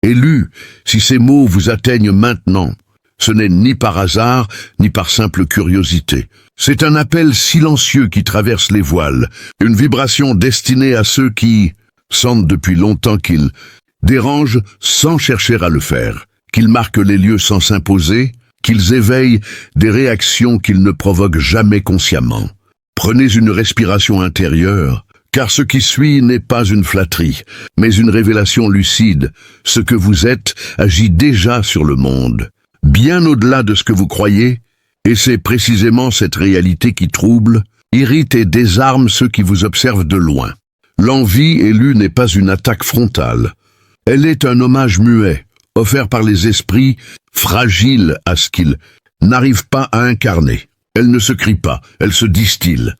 Élus, si ces mots vous atteignent maintenant, ce n'est ni par hasard, ni par simple curiosité. C'est un appel silencieux qui traverse les voiles, une vibration destinée à ceux qui sentent depuis longtemps qu'ils dérangent sans chercher à le faire, qu'ils marquent les lieux sans s'imposer, qu'ils éveillent des réactions qu'ils ne provoquent jamais consciemment. Prenez une respiration intérieure, car ce qui suit n'est pas une flatterie, mais une révélation lucide. Ce que vous êtes agit déjà sur le monde, bien au-delà de ce que vous croyez, et c'est précisément cette réalité qui trouble, irrite et désarme ceux qui vous observent de loin. L'envie élue n'est pas une attaque frontale. Elle est un hommage muet, offert par les esprits fragiles à ce qu'ils n'arrivent pas à incarner. Elle ne se crie pas, elle se distille,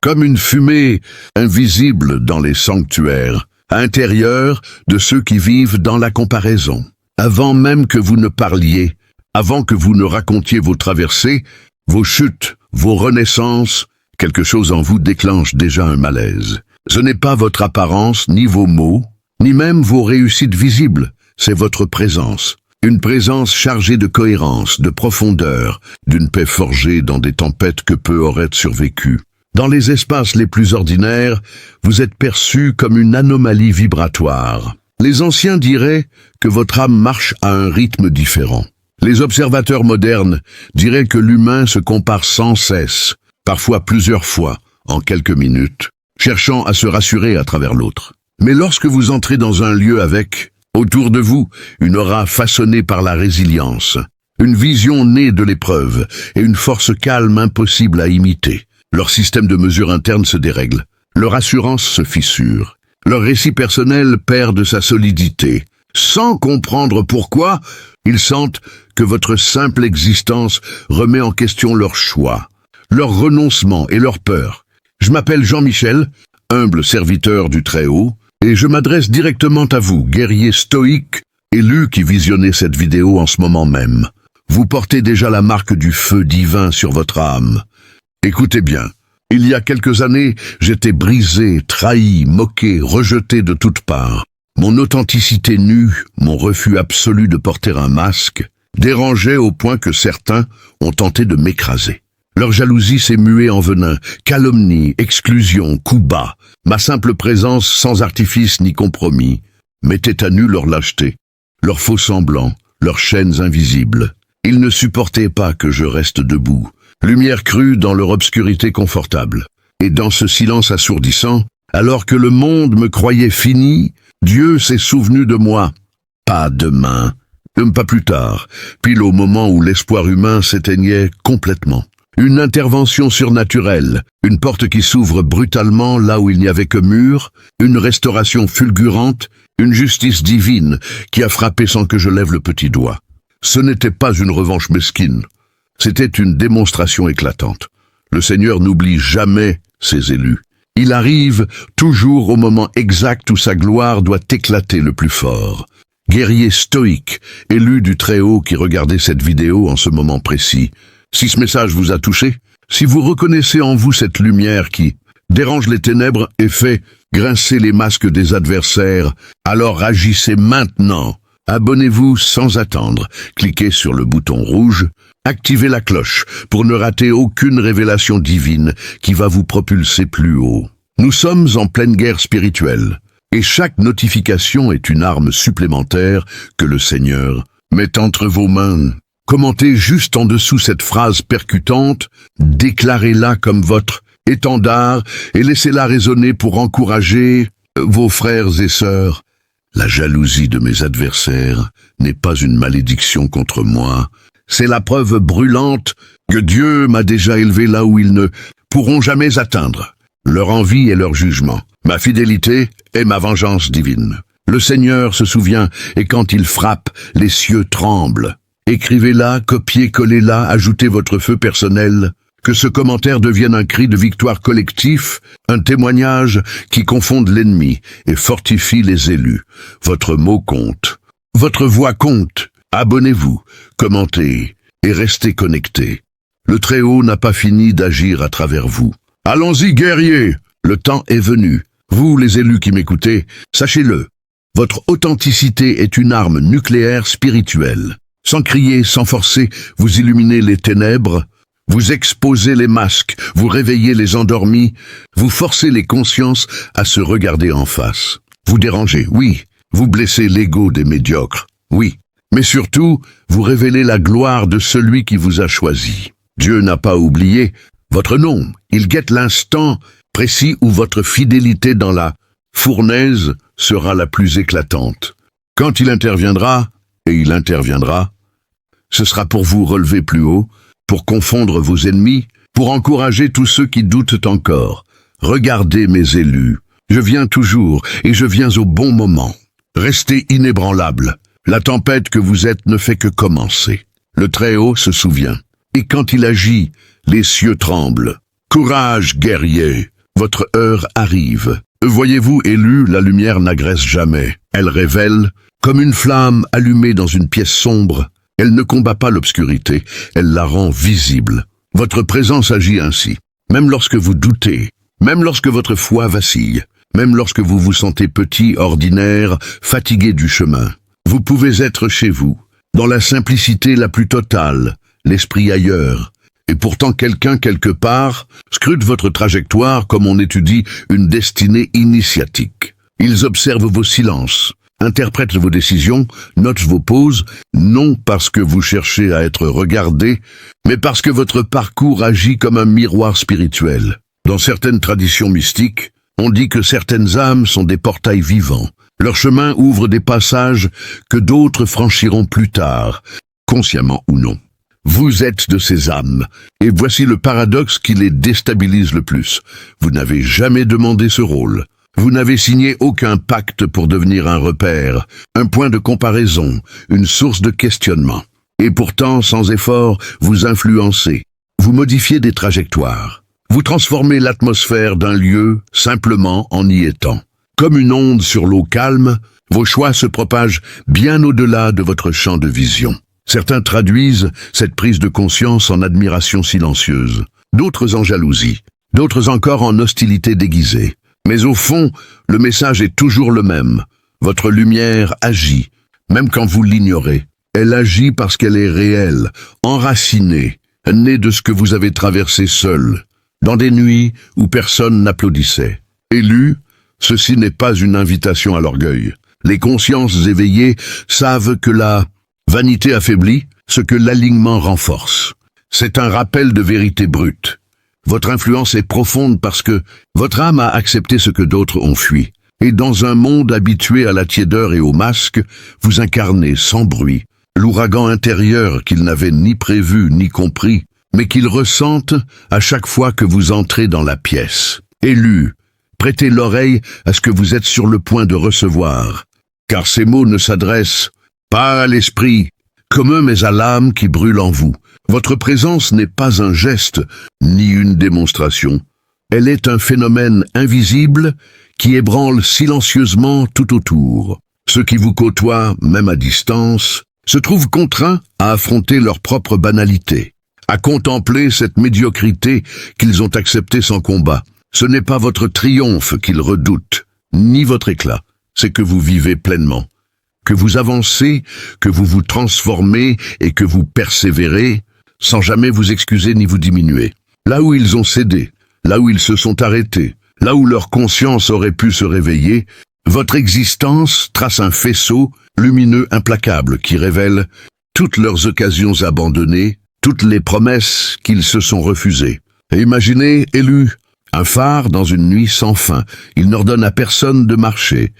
comme une fumée invisible dans les sanctuaires, intérieurs de ceux qui vivent dans la comparaison. Avant même que vous ne parliez, avant que vous ne racontiez vos traversées, vos chutes, vos renaissances, quelque chose en vous déclenche déjà un malaise. Ce n'est pas votre apparence, ni vos mots, ni même vos réussites visibles, c'est votre présence. Une présence chargée de cohérence, de profondeur, d'une paix forgée dans des tempêtes que peu auraient survécu. Dans les espaces les plus ordinaires, vous êtes perçu comme une anomalie vibratoire. Les anciens diraient que votre âme marche à un rythme différent. Les observateurs modernes diraient que l'humain se compare sans cesse, parfois plusieurs fois, en quelques minutes, cherchant à se rassurer à travers l'autre. Mais lorsque vous entrez dans un lieu avec, autour de vous, une aura façonnée par la résilience, une vision née de l'épreuve et une force calme impossible à imiter, leur système de mesure interne se dérègle, leur assurance se fissure, leur récit personnel perd de sa solidité. Sans comprendre pourquoi, ils sentent que votre simple existence remet en question leur choix, leur renoncement et leur peur. Je m'appelle Jean-Michel, humble serviteur du Très-Haut, et je m'adresse directement à vous, guerrier stoïque, élu qui visionnez cette vidéo en ce moment même. Vous portez déjà la marque du feu divin sur votre âme. Écoutez bien, il y a quelques années, j'étais brisé, trahi, moqué, rejeté de toutes parts. Mon authenticité nue, mon refus absolu de porter un masque, dérangeait au point que certains ont tenté de m'écraser. Leur jalousie s'est muée en venin, calomnie, exclusion, coups bas. Ma simple présence sans artifice ni compromis mettait à nu leur lâcheté, leurs faux semblants, leurs chaînes invisibles. Ils ne supportaient pas que je reste debout, lumière crue dans leur obscurité confortable. Et dans ce silence assourdissant, alors que le monde me croyait fini, Dieu s'est souvenu de moi. Pas demain, pas plus tard, pile au moment où l'espoir humain s'éteignait complètement. Une intervention surnaturelle, une porte qui s'ouvre brutalement là où il n'y avait que mur, une restauration fulgurante, une justice divine qui a frappé sans que je lève le petit doigt. Ce n'était pas une revanche mesquine, c'était une démonstration éclatante. Le Seigneur n'oublie jamais ses élus. Il arrive toujours au moment exact où sa gloire doit éclater le plus fort. Guerrier stoïque, élu du Très-Haut qui regardait cette vidéo en ce moment précis, si ce message vous a touché, si vous reconnaissez en vous cette lumière qui dérange les ténèbres et fait grincer les masques des adversaires, alors agissez maintenant. Abonnez-vous sans attendre, cliquez sur le bouton rouge, activez la cloche pour ne rater aucune révélation divine qui va vous propulser plus haut. Nous sommes en pleine guerre spirituelle, et chaque notification est une arme supplémentaire que le Seigneur met entre vos mains. Commentez juste en dessous cette phrase percutante, déclarez-la comme votre étendard et laissez-la résonner pour encourager vos frères et sœurs. La jalousie de mes adversaires n'est pas une malédiction contre moi, c'est la preuve brûlante que Dieu m'a déjà élevé là où ils ne pourront jamais atteindre. Leur envie et leur jugement, ma fidélité et ma vengeance divine. Le Seigneur se souvient et quand il frappe, les cieux tremblent. Écrivez-la, copiez-collez-la, ajoutez votre feu personnel, que ce commentaire devienne un cri de victoire collectif, un témoignage qui confonde l'ennemi et fortifie les élus. Votre mot compte, votre voix compte. Abonnez-vous, commentez et restez connectés. Le Très-Haut n'a pas fini d'agir à travers vous. Allons-y, guerriers! Le temps est venu. Vous, les élus qui m'écoutez, sachez-le. Votre authenticité est une arme nucléaire spirituelle. Sans crier, sans forcer, vous illuminez les ténèbres, vous exposez les masques, vous réveillez les endormis, vous forcez les consciences à se regarder en face. Vous dérangez, oui, vous blessez l'ego des médiocres, oui, mais surtout, vous révélez la gloire de celui qui vous a choisi. Dieu n'a pas oublié votre nom, il guette l'instant précis où votre fidélité dans la fournaise sera la plus éclatante. Quand il interviendra, et il interviendra, ce sera pour vous relever plus haut, pour confondre vos ennemis, pour encourager tous ceux qui doutent encore. Regardez mes élus, je viens toujours et je viens au bon moment. Restez inébranlables, la tempête que vous êtes ne fait que commencer. Le Très-Haut se souvient, et quand il agit, les cieux tremblent. Courage, guerrier, votre heure arrive. Voyez-vous, élus, la lumière n'agresse jamais. Elle révèle, comme une flamme allumée dans une pièce sombre. Elle ne combat pas l'obscurité, elle la rend visible. Votre présence agit ainsi. Même lorsque vous doutez, même lorsque votre foi vacille, même lorsque vous vous sentez petit, ordinaire, fatigué du chemin. Vous pouvez être chez vous, dans la simplicité la plus totale, l'esprit ailleurs. Et pourtant quelqu'un quelque part scrute votre trajectoire comme on étudie une destinée initiatique. Ils observent vos silences, interprètent vos décisions, notent vos pauses, non parce que vous cherchez à être regardé, mais parce que votre parcours agit comme un miroir spirituel. Dans certaines traditions mystiques, on dit que certaines âmes sont des portails vivants. Leur chemin ouvre des passages que d'autres franchiront plus tard, consciemment ou non. Vous êtes de ces âmes, et voici le paradoxe qui les déstabilise le plus. Vous n'avez jamais demandé ce rôle. Vous n'avez signé aucun pacte pour devenir un repère, un point de comparaison, une source de questionnement. Et pourtant, sans effort, vous influencez. Vous modifiez des trajectoires. Vous transformez l'atmosphère d'un lieu simplement en y étant. Comme une onde sur l'eau calme, vos choix se propagent bien au-delà de votre champ de vision. Certains traduisent cette prise de conscience en admiration silencieuse, d'autres en jalousie, d'autres encore en hostilité déguisée. Mais au fond, le message est toujours le même. Votre lumière agit, même quand vous l'ignorez. Elle agit parce qu'elle est réelle, enracinée, née de ce que vous avez traversé seul, dans des nuits où personne n'applaudissait. Élu, ceci n'est pas une invitation à l'orgueil. Les consciences éveillées savent que la vanité affaiblit ce que l'alignement renforce. C'est un rappel de vérité brute. Votre influence est profonde parce que votre âme a accepté ce que d'autres ont fui. Et dans un monde habitué à la tiédeur et au masque, vous incarnez sans bruit l'ouragan intérieur qu'ils n'avaient ni prévu ni compris, mais qu'ils ressentent à chaque fois que vous entrez dans la pièce. Élu, prêtez l'oreille à ce que vous êtes sur le point de recevoir, car ces mots ne s'adressent pas à l'esprit commun mais à l'âme qui brûle en vous. Votre présence n'est pas un geste, ni une démonstration. Elle est un phénomène invisible qui ébranle silencieusement tout autour. Ceux qui vous côtoient, même à distance, se trouvent contraints à affronter leur propre banalité, à contempler cette médiocrité qu'ils ont acceptée sans combat. Ce n'est pas votre triomphe qu'ils redoutent, ni votre éclat, c'est que vous vivez pleinement, que vous avancez, que vous vous transformez et que vous persévérez, sans jamais vous excuser ni vous diminuer. Là où ils ont cédé, là où ils se sont arrêtés, là où leur conscience aurait pu se réveiller, votre existence trace un faisceau lumineux implacable qui révèle toutes leurs occasions abandonnées, toutes les promesses qu'ils se sont refusées. Et imaginez, élu, un phare dans une nuit sans fin. Il n'ordonne à personne de marcher.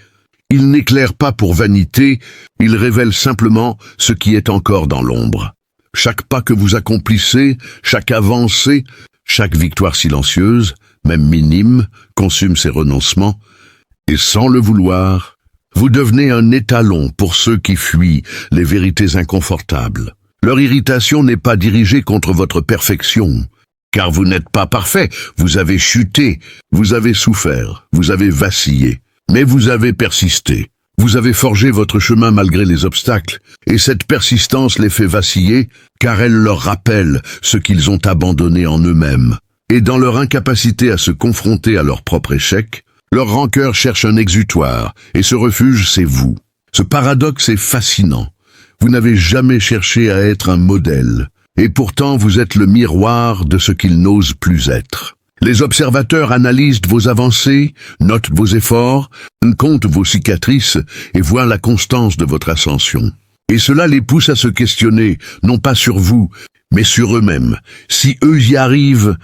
Il n'éclaire pas pour vanité, il révèle simplement ce qui est encore dans l'ombre. Chaque pas que vous accomplissez, chaque avancée, chaque victoire silencieuse, même minime, consume ses renoncements, et sans le vouloir, vous devenez un étalon pour ceux qui fuient les vérités inconfortables. Leur irritation n'est pas dirigée contre votre perfection, car vous n'êtes pas parfait, vous avez chuté, vous avez souffert, vous avez vacillé, mais vous avez persisté. Vous avez forgé votre chemin malgré les obstacles, et cette persistance les fait vaciller, car elle leur rappelle ce qu'ils ont abandonné en eux-mêmes. Et dans leur incapacité à se confronter à leur propre échec, Leur rancœur cherche un exutoire, et ce refuge, c'est vous. Ce paradoxe est fascinant. Vous n'avez jamais cherché à être un modèle, et pourtant vous êtes le miroir de ce qu'ils n'osent plus être. Les observateurs analysent vos avancées, notent vos efforts, comptent vos cicatrices et voient la constance de votre ascension. Et cela les pousse à se questionner, non pas sur vous, mais sur eux-mêmes. Si eux y arrivent,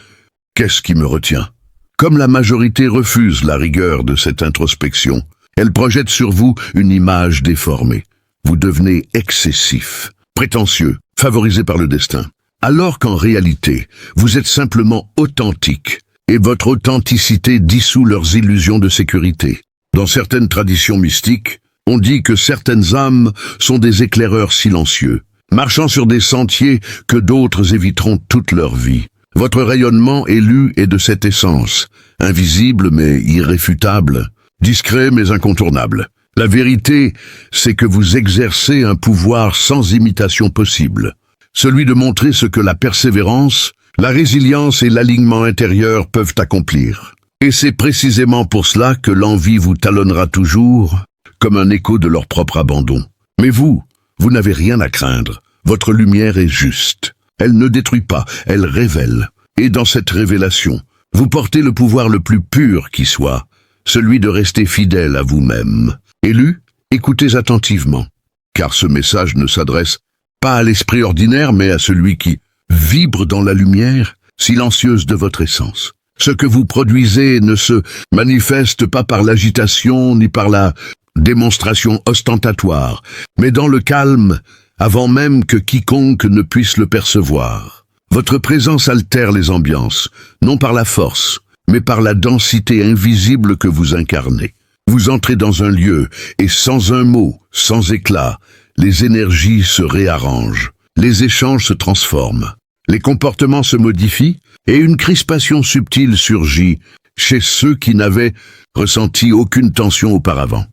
qu'est-ce qui me retient ? Comme la majorité refuse la rigueur de cette introspection, elle projette sur vous une image déformée. Vous devenez excessif, prétentieux, favorisé par le destin. Alors qu'en réalité, vous êtes simplement authentique, et votre authenticité dissout leurs illusions de sécurité. Dans certaines traditions mystiques, on dit que certaines âmes sont des éclaireurs silencieux, marchant sur des sentiers que d'autres éviteront toute leur vie. Votre rayonnement élu est de cette essence, invisible mais irréfutable, discret mais incontournable. La vérité, c'est que vous exercez un pouvoir sans imitation possible, celui de montrer ce que la persévérance, la résilience et l'alignement intérieur peuvent accomplir. Et c'est précisément pour cela que l'envie vous talonnera toujours, comme un écho de leur propre abandon. Mais vous n'avez rien à craindre. Votre lumière est juste. Elle ne détruit pas, elle révèle. Et dans cette révélation, vous portez le pouvoir le plus pur qui soit, celui de rester fidèle à vous-même. Élus, écoutez attentivement, car ce message ne s'adresse pas à l'esprit ordinaire, mais à celui qui vibre dans la lumière silencieuse de votre essence. Ce que vous produisez ne se manifeste pas par l'agitation ni par la démonstration ostentatoire, mais dans le calme, avant même que quiconque ne puisse le percevoir. Votre présence altère les ambiances, non par la force, mais par la densité invisible que vous incarnez. Vous entrez dans un lieu, et sans un mot, sans éclat, les énergies se réarrangent, les échanges se transforment, les comportements se modifient, et une crispation subtile surgit chez ceux qui n'avaient ressenti aucune tension auparavant.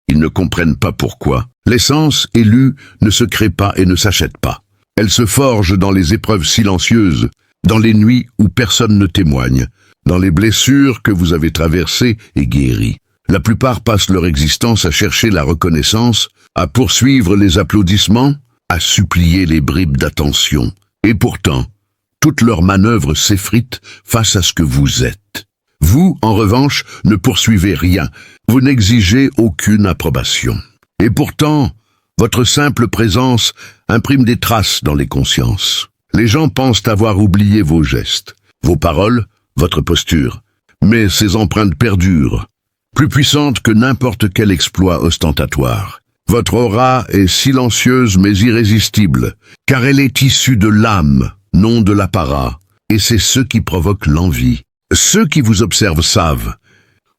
Ils ne comprennent pas pourquoi. L'essence élue ne se crée pas et ne s'achète pas. Elle se forge dans les épreuves silencieuses, dans les nuits où personne ne témoigne, dans les blessures que vous avez traversées et guéries. La plupart passent leur existence à chercher la reconnaissance, à poursuivre les applaudissements, à supplier les bribes d'attention. Et pourtant, toutes leurs manœuvres s'effritent face à ce que vous êtes. Vous, en revanche, ne poursuivez rien. Vous n'exigez aucune approbation. Et pourtant, votre simple présence imprime des traces dans les consciences. Les gens pensent avoir oublié vos gestes, vos paroles, votre posture. Mais ces empreintes perdurent, plus puissantes que n'importe quel exploit ostentatoire. Votre aura est silencieuse mais irrésistible, car elle est issue de l'âme, non de l'apparat, et c'est ce qui provoque l'envie. Ceux qui vous observent savent,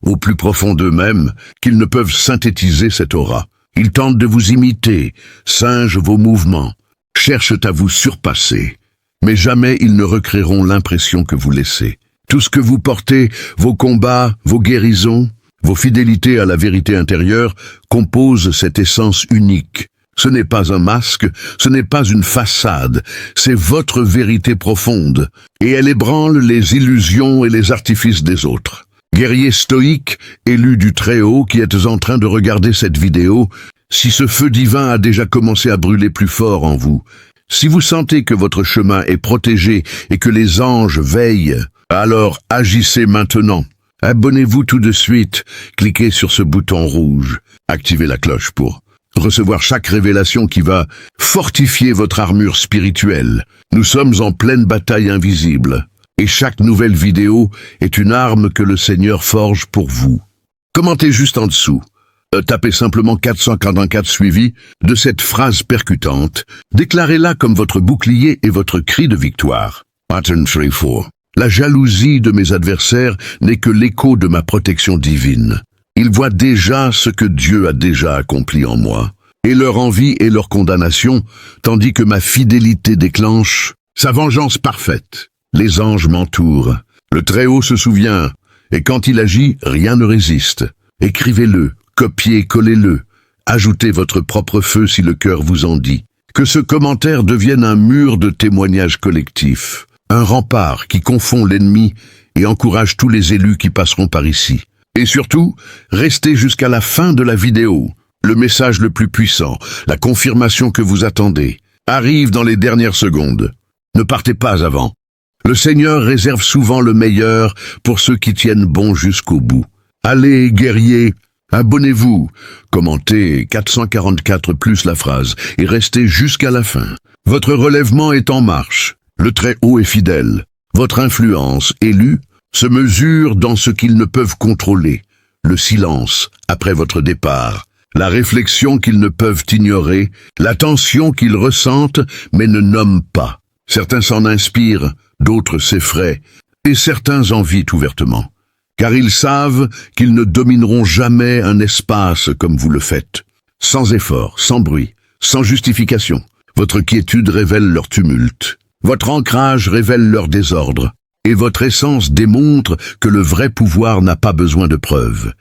au plus profond d'eux-mêmes, qu'ils ne peuvent synthétiser cette aura. Ils tentent de vous imiter, singent vos mouvements, cherchent à vous surpasser, mais jamais ils ne recréeront l'impression que vous laissez. Tout ce que vous portez, vos combats, vos guérisons, vos fidélités à la vérité intérieure, composent cette essence unique. Ce n'est pas un masque, ce n'est pas une façade, c'est votre vérité profonde, et elle ébranle les illusions et les artifices des autres. Guerrier stoïque, élu du Très-Haut qui êtes en train de regarder cette vidéo, si ce feu divin a déjà commencé à brûler plus fort en vous, si vous sentez que votre chemin est protégé et que les anges veillent, alors agissez maintenant. Abonnez-vous tout de suite, cliquez sur ce bouton rouge, activez la cloche pour recevoir chaque révélation qui va fortifier votre armure spirituelle. Nous sommes en pleine bataille invisible, et chaque nouvelle vidéo est une arme que le Seigneur forge pour vous. Commentez juste en dessous. Tapez simplement 444 suivi de cette phrase percutante. Déclarez-la comme votre bouclier et votre cri de victoire. Pattern 3-4. La jalousie de mes adversaires n'est que l'écho de ma protection divine. Ils voient déjà ce que Dieu a déjà accompli en moi, et leur envie et leur condamnation, tandis que ma fidélité déclenche sa vengeance parfaite. Les anges m'entourent. Le Très-Haut se souvient, et quand il agit, rien ne résiste. Écrivez-le, copiez, collez-le. Ajoutez votre propre feu si le cœur vous en dit. Que ce commentaire devienne un mur de témoignage collectif, un rempart qui confond l'ennemi et encourage tous les élus qui passeront par ici. Et surtout, restez jusqu'à la fin de la vidéo. Le message le plus puissant, la confirmation que vous attendez, arrive dans les dernières secondes. Ne partez pas avant. Le Seigneur réserve souvent le meilleur pour ceux qui tiennent bon jusqu'au bout. Allez, guerriers, abonnez-vous, commentez 444 plus la phrase et restez jusqu'à la fin. Votre relèvement est en marche. Le Très-Haut est fidèle. Votre influence, élue, se mesure dans ce qu'ils ne peuvent contrôler. Le silence après votre départ. La réflexion qu'ils ne peuvent ignorer, la tension qu'ils ressentent mais ne nomment pas. Certains s'en inspirent, d'autres s'effraient, et certains en vivent ouvertement. Car ils savent qu'ils ne domineront jamais un espace comme vous le faites. Sans effort, sans bruit, sans justification. Votre quiétude révèle leur tumulte. Votre ancrage révèle leur désordre. Et votre essence démontre que le vrai pouvoir n'a pas besoin de preuves.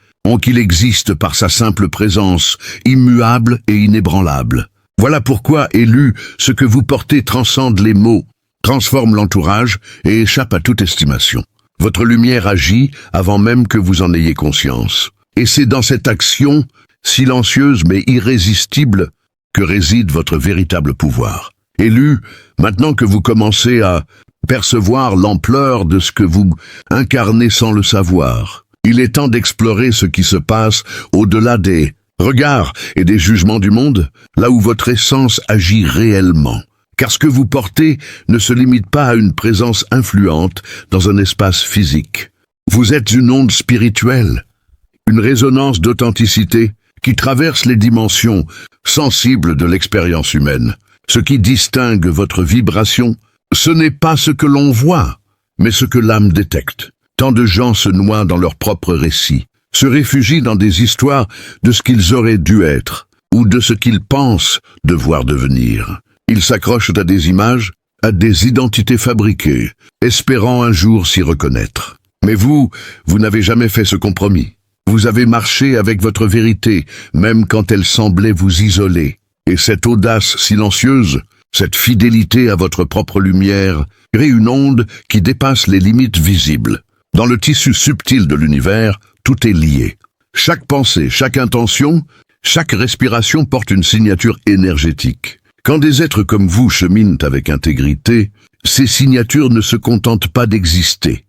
Qu'il existe par sa simple présence, immuable et inébranlable. Voilà pourquoi, élu, ce que vous portez transcende les mots, transforme l'entourage et échappe à toute estimation. Votre lumière agit avant même que vous en ayez conscience. Et c'est dans cette action, silencieuse mais irrésistible, que réside votre véritable pouvoir. Élu, maintenant que vous commencez à percevoir l'ampleur de ce que vous incarnez sans le savoir, il est temps d'explorer ce qui se passe au-delà des regards et des jugements du monde, là où votre essence agit réellement. Car ce que vous portez ne se limite pas à une présence influente dans un espace physique. Vous êtes une onde spirituelle, une résonance d'authenticité qui traverse les dimensions sensibles de l'expérience humaine. Ce qui distingue votre vibration, ce n'est pas ce que l'on voit, mais ce que l'âme détecte. Tant de gens se noient dans leurs propres récits, se réfugient dans des histoires de ce qu'ils auraient dû être, ou de ce qu'ils pensent devoir devenir. Ils s'accrochent à des images, à des identités fabriquées, espérant un jour s'y reconnaître. Mais vous n'avez jamais fait ce compromis. Vous avez marché avec votre vérité, même quand elle semblait vous isoler. Et cette audace silencieuse, cette fidélité à votre propre lumière, crée une onde qui dépasse les limites visibles. Dans le tissu subtil de l'univers, tout est lié. Chaque pensée, chaque intention, chaque respiration porte une signature énergétique. Quand des êtres comme vous cheminent avec intégrité, ces signatures ne se contentent pas d'exister.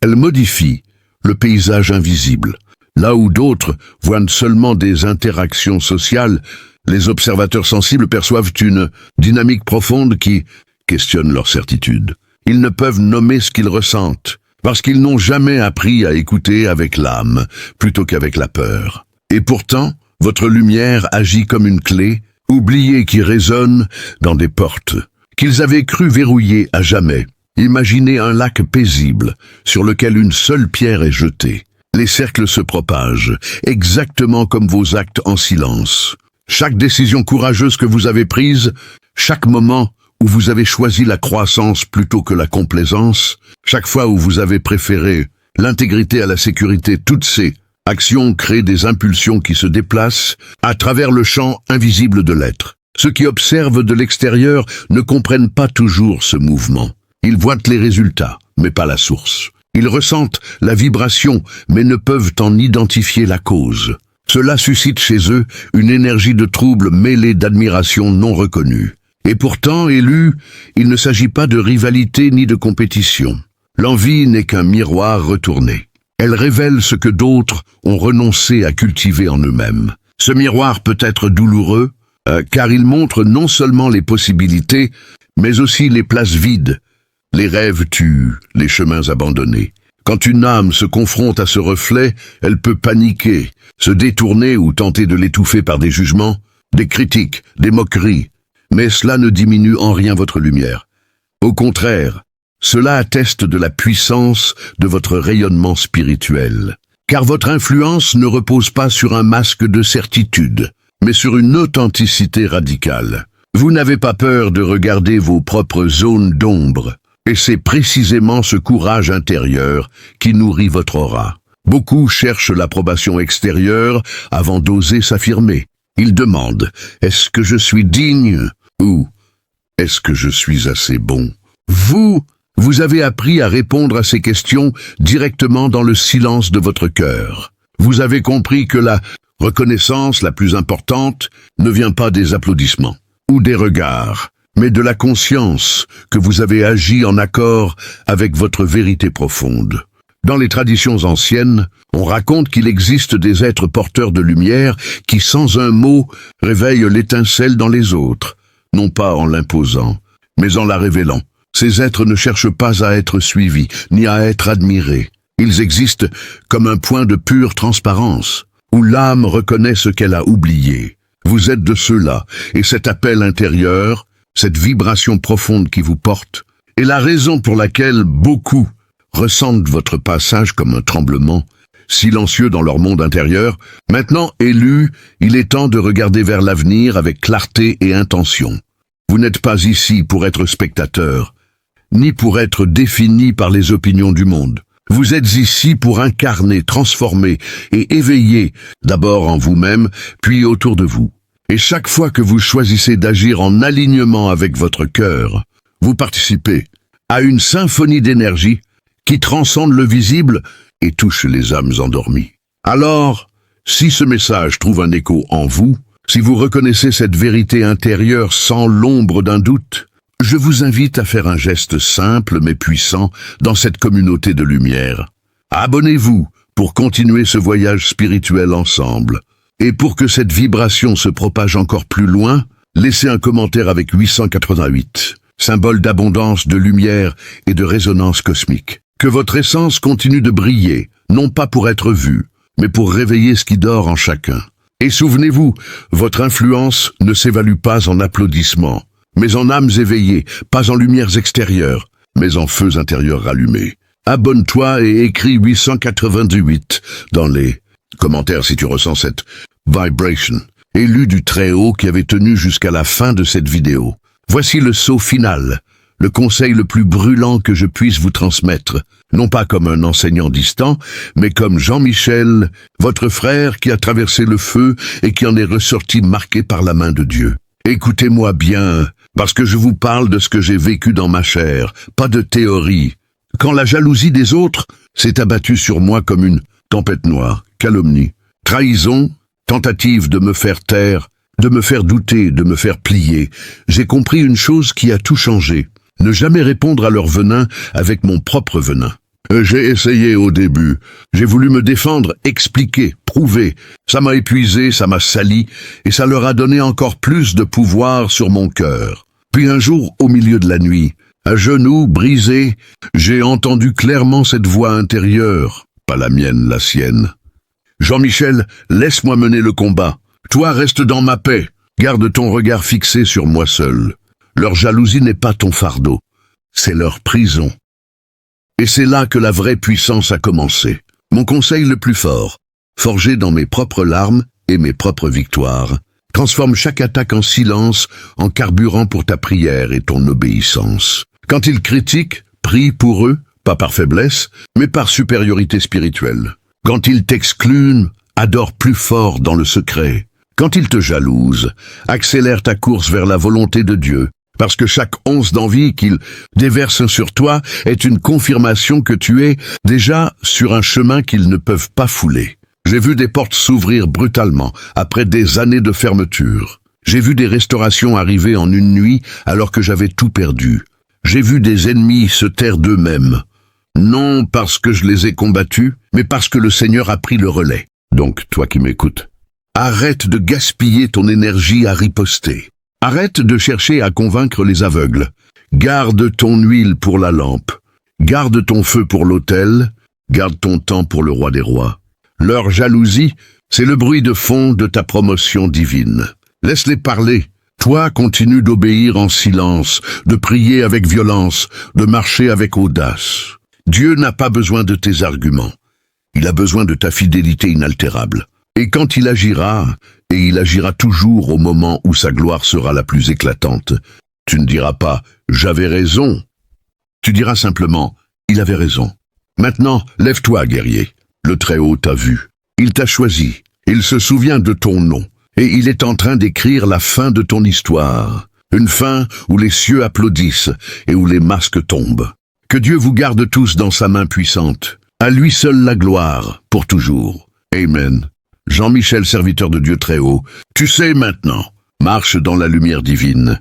Elles modifient le paysage invisible. Là où d'autres voient seulement des interactions sociales, les observateurs sensibles perçoivent une dynamique profonde qui questionne leur certitude. Ils ne peuvent nommer ce qu'ils ressentent, parce qu'ils n'ont jamais appris à écouter avec l'âme, plutôt qu'avec la peur. Et pourtant, votre lumière agit comme une clé, oubliée qui résonne dans des portes, qu'ils avaient cru verrouillées à jamais. Imaginez un lac paisible, sur lequel une seule pierre est jetée. Les cercles se propagent, exactement comme vos actes en silence. Chaque décision courageuse que vous avez prise, chaque moment où vous avez choisi la croissance plutôt que la complaisance, chaque fois où vous avez préféré l'intégrité à la sécurité, toutes ces actions créent des impulsions qui se déplacent à travers le champ invisible de l'être. Ceux qui observent de l'extérieur ne comprennent pas toujours ce mouvement. Ils voient les résultats, mais pas la source. Ils ressentent la vibration, mais ne peuvent en identifier la cause. Cela suscite chez eux une énergie de trouble mêlée d'admiration non reconnue. Et pourtant, élu, il ne s'agit pas de rivalité ni de compétition. L'envie n'est qu'un miroir retourné. Elle révèle ce que d'autres ont renoncé à cultiver en eux-mêmes. Ce miroir peut être douloureux, car il montre non seulement les possibilités, mais aussi les places vides. Les rêves tuent, les chemins abandonnés. Quand une âme se confronte à ce reflet, elle peut paniquer, se détourner ou tenter de l'étouffer par des jugements, des critiques, des moqueries. Mais cela ne diminue en rien votre lumière. Au contraire, cela atteste de la puissance de votre rayonnement spirituel. Car votre influence ne repose pas sur un masque de certitude, mais sur une authenticité radicale. Vous n'avez pas peur de regarder vos propres zones d'ombre, et c'est précisément ce courage intérieur qui nourrit votre aura. Beaucoup cherchent l'approbation extérieure avant d'oser s'affirmer. Ils demandent « Est-ce que je suis digne ?» ou « Est-ce que je suis assez bon ?» Vous avez appris à répondre à ces questions directement dans le silence de votre cœur. Vous avez compris que la reconnaissance la plus importante ne vient pas des applaudissements ou des regards, mais de la conscience que vous avez agi en accord avec votre vérité profonde. Dans les traditions anciennes, on raconte qu'il existe des êtres porteurs de lumière qui, sans un mot, réveillent l'étincelle dans les autres, non pas en l'imposant, mais en la révélant. Ces êtres ne cherchent pas à être suivis, ni à être admirés. Ils existent comme un point de pure transparence, où l'âme reconnaît ce qu'elle a oublié. Vous êtes de ceux-là, et cet appel intérieur, cette vibration profonde qui vous porte, est la raison pour laquelle beaucoup ressentent votre passage comme un tremblement, silencieux dans leur monde intérieur. Maintenant élus, il est temps de regarder vers l'avenir avec clarté et intention. Vous n'êtes pas ici pour être spectateur, ni pour être défini par les opinions du monde. Vous êtes ici pour incarner, transformer et éveiller, d'abord en vous-même, puis autour de vous. Et chaque fois que vous choisissez d'agir en alignement avec votre cœur, vous participez à une symphonie d'énergie qui transcende le visible et touche les âmes endormies. Alors, si ce message trouve un écho en vous, si vous reconnaissez cette vérité intérieure sans l'ombre d'un doute, je vous invite à faire un geste simple mais puissant dans cette communauté de lumière. Abonnez-vous pour continuer ce voyage spirituel ensemble. Et pour que cette vibration se propage encore plus loin, laissez un commentaire avec 888, symbole d'abondance, de lumière et de résonance cosmique. Que votre essence continue de briller, non pas pour être vue, mais pour réveiller ce qui dort en chacun. Et souvenez-vous, votre influence ne s'évalue pas en applaudissements, mais en âmes éveillées, pas en lumières extérieures, mais en feux intérieurs rallumés. Abonne-toi et écris 888 dans les commentaires si tu ressens cette vibration, élu du Très-Haut qui avait tenu jusqu'à la fin de cette vidéo. Voici le saut final, le conseil le plus brûlant que je puisse vous transmettre, non pas comme un enseignant distant, mais comme Jean-Michel, votre frère qui a traversé le feu et qui en est ressorti marqué par la main de Dieu. Écoutez-moi bien, parce que je vous parle de ce que j'ai vécu dans ma chair, pas de théorie. Quand la jalousie des autres s'est abattue sur moi comme une tempête noire, calomnie, trahison, tentative de me faire taire, de me faire douter, de me faire plier, j'ai compris une chose qui a tout changé. Ne jamais répondre à leur venin avec mon propre venin. J'ai essayé au début. J'ai voulu me défendre, expliquer, prouver. Ça m'a épuisé, ça m'a sali, et ça leur a donné encore plus de pouvoir sur mon cœur. Puis un jour, au milieu de la nuit, à genoux, brisé, j'ai entendu clairement cette voix intérieure, pas la mienne, la sienne. Jean-Michel, laisse-moi mener le combat. Toi, reste dans ma paix. Garde ton regard fixé sur moi seul. Leur jalousie n'est pas ton fardeau, c'est leur prison. Et c'est là que la vraie puissance a commencé. Mon conseil le plus fort, forgé dans mes propres larmes et mes propres victoires, transforme chaque attaque en silence, en carburant pour ta prière et ton obéissance. Quand ils critiquent, prie pour eux, pas par faiblesse, mais par supériorité spirituelle. Quand ils t'excluent, adore plus fort dans le secret. Quand ils te jalousent, accélère ta course vers la volonté de Dieu. Parce que chaque once d'envie qu'il déverse sur toi est une confirmation que tu es déjà sur un chemin qu'ils ne peuvent pas fouler. J'ai vu des portes s'ouvrir brutalement, après des années de fermeture. J'ai vu des restaurations arriver en une nuit alors que j'avais tout perdu. J'ai vu des ennemis se taire d'eux-mêmes. Non parce que je les ai combattus, mais parce que le Seigneur a pris le relais. Donc, toi qui m'écoutes, arrête de gaspiller ton énergie à riposter. Arrête de chercher à convaincre les aveugles. Garde ton huile pour la lampe. Garde ton feu pour l'autel. Garde ton temps pour le roi des rois. Leur jalousie, c'est le bruit de fond de ta promotion divine. Laisse-les parler. Toi, continue d'obéir en silence, de prier avec violence, de marcher avec audace. Dieu n'a pas besoin de tes arguments. Il a besoin de ta fidélité inaltérable. Et quand il agira, et il agira toujours au moment où sa gloire sera la plus éclatante, tu ne diras pas « j'avais raison ». Tu diras simplement « il avait raison ». Maintenant, lève-toi, guerrier. Le Très-Haut t'a vu. Il t'a choisi. Il se souvient de ton nom. Et il est en train d'écrire la fin de ton histoire. Une fin où les cieux applaudissent et où les masques tombent. Que Dieu vous garde tous dans sa main puissante. À lui seul la gloire, pour toujours. Amen. Jean-Michel, serviteur de Dieu très haut, tu sais maintenant, marche dans la lumière divine.